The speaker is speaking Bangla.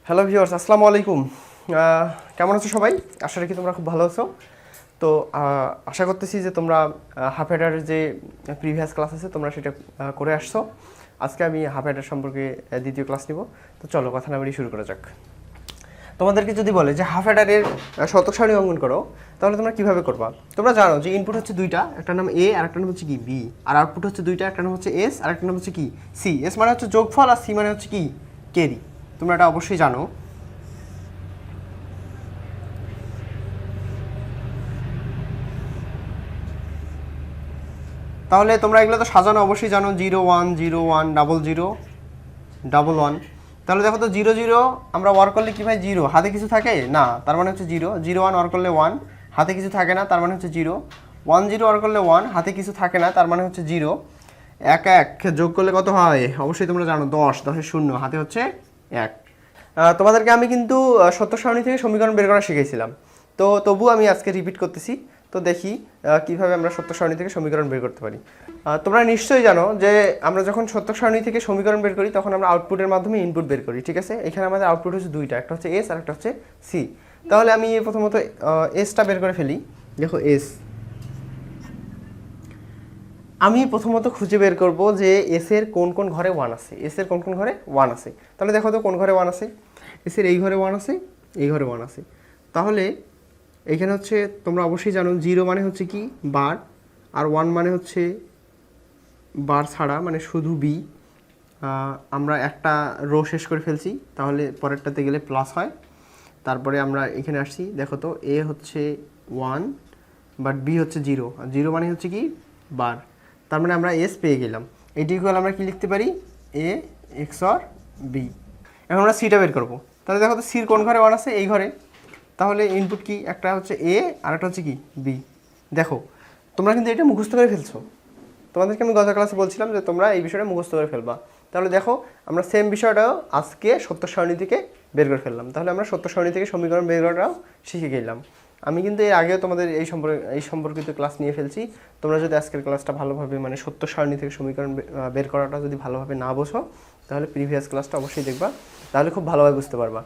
হ্যালো ভিউয়ার্স, আসসালামু আলাইকুম। কেমন আছো সবাই? আশা রাখি তোমরা খুব ভালো আছো। তো আশা করতেছি যে তোমরা হাফ হেডারের যে প্রিভিয়াস ক্লাস আছে তোমরা সেটা করে আসছো। আজকে আমি হাফ হেডার সম্পর্কে দ্বিতীয় ক্লাস নিব। তো চলো কথা না বাড়িয়ে শুরু করা যাক। তোমাদেরকে যদি বলে যে হাফ হেডারের শতক সারণী অঙ্কন করো, তাহলে তোমরা কিভাবে করবা? তোমরা জানো যে ইনপুট হচ্ছে দুইটা, একটা নাম এ আর একটা নাম হচ্ছে কি বি, আর আউটপুট হচ্ছে দুইটা, একটা নাম হচ্ছে এস আর একটা নাম হচ্ছে কি সি। এস মানে হচ্ছে যোগফল আর সি মানে হচ্ছে কি ক্যারি। তোমরা এটা অবশ্যই জানো। তাহলে তোমরা এগুলো তো সাজানো অবশ্যই জানো, 0 1 0 1 ডাবল 0 ডাবল 1। তাহলে দেখো তো 0 0 আমরা ওয়ার করলে কি ভাই 0 হাতে কিছু থাকে না, তার মানে হচ্ছে 0 0 1 ওয়ার করলে 1 হাতে কিছু থাকে না, তার মানে হচ্ছে 0 1 0 ওয়ার করলে 1 হাতে কিছু থাকে না, তার মানে হচ্ছে 0 1 1 যোগ করলে কত হয় অবশ্যই তোমরা জানো 10 10 এর 0 হাতে হচ্ছে 1। তোমাদেরকে আমি কিন্তু সত্য সারণী থেকে সমীকরণ বের করা শিখিয়েছিলাম, তো তবু আমি আজকে রিপিট করতেছি। তো দেখি কিভাবে আমরা সত্য সারণী থেকে সমীকরণ বের করতে পারি। তোমরা নিশ্চয়ই জানো যে আমরা যখন সত্য সারণী থেকে সমীকরণ বের করি তখন আমরা আউটপুটের মাধ্যমে ইনপুট বের করি, ঠিক আছে? এখানে আমাদের আউটপুট হচ্ছে দুইটা, একটা হচ্ছে এস আর একটা হচ্ছে সি। তাহলে আমি প্রথমত এসটা বের করে ফেলি। দেখো এস, আমি প্রথমত খুঁজে বের করব যে এস এর কোন কোন ঘরে 1 আছে, এস এর কোন কোন ঘরে 1 আছে। তাহলে দেখো তো কোন ঘরে 1 আছে। এস এর এই ঘরে 1 আছে, এই ঘরে 1 আছে। তাহলে এইখানে হচ্ছে তোমরা অবশ্যই জানো 0 মানে হচ্ছে কি বার, আর 1 মানে হচ্ছে বার ছাড়া, মানে শুধু বি। আমরা একটা রো শেষ করে ফেলছি, তাহলে পরেরটাতে গেলে প্লাস হয়। তারপরে আমরা এখানে আসছি, দেখো তো এ হচ্ছে 1 বাট বি হচ্ছে 0, আর 0 মানে হচ্ছে কি বার, তার মানে আমরা এস পেয়ে গেলাম। এটি ইকুয়াল আমরা কি লিখতে পারি, এ এক্সর বি। এখন আমরা সিটা বের করবো। তাহলে দেখো তো সির কোন ঘরে 1 আছে, এই ঘরে। তাহলে ইনপুট কি, একটা হচ্ছে এ আর একটা হচ্ছে কি বি। দেখো তোমরা কিন্তু এটা মুখস্থ করে ফেলছো, তোমাদেরকে আমি গত ক্লাসে বলছিলাম যে তোমরা এই বিষয়টা মুখস্থ করে ফেলবা। তাহলে দেখো আমরা সেম বিষয়টাও আজকে সত্য সারণী থেকে বের করে ফেললাম। তাহলে আমরা সত্য সারণী থেকে সমীকরণ বের করাটাও শিখে গেলাম। আমি কিন্তু এর আগেও তোমাদের এই সম্পর্কিত ক্লাস নিয়ে ফেলছি। তোমরা যদি আজকের ক্লাসটা ভালোভাবে, মানে সত্য সারণী থেকে সমীকরণ বের করাটা যদি ভালোভাবে না বোঝো, তাহলে প্রিভিয়াস ক্লাসটা অবশ্যই দেখবা, তাহলে খুব ভালোভাবে বুঝতে পারবা।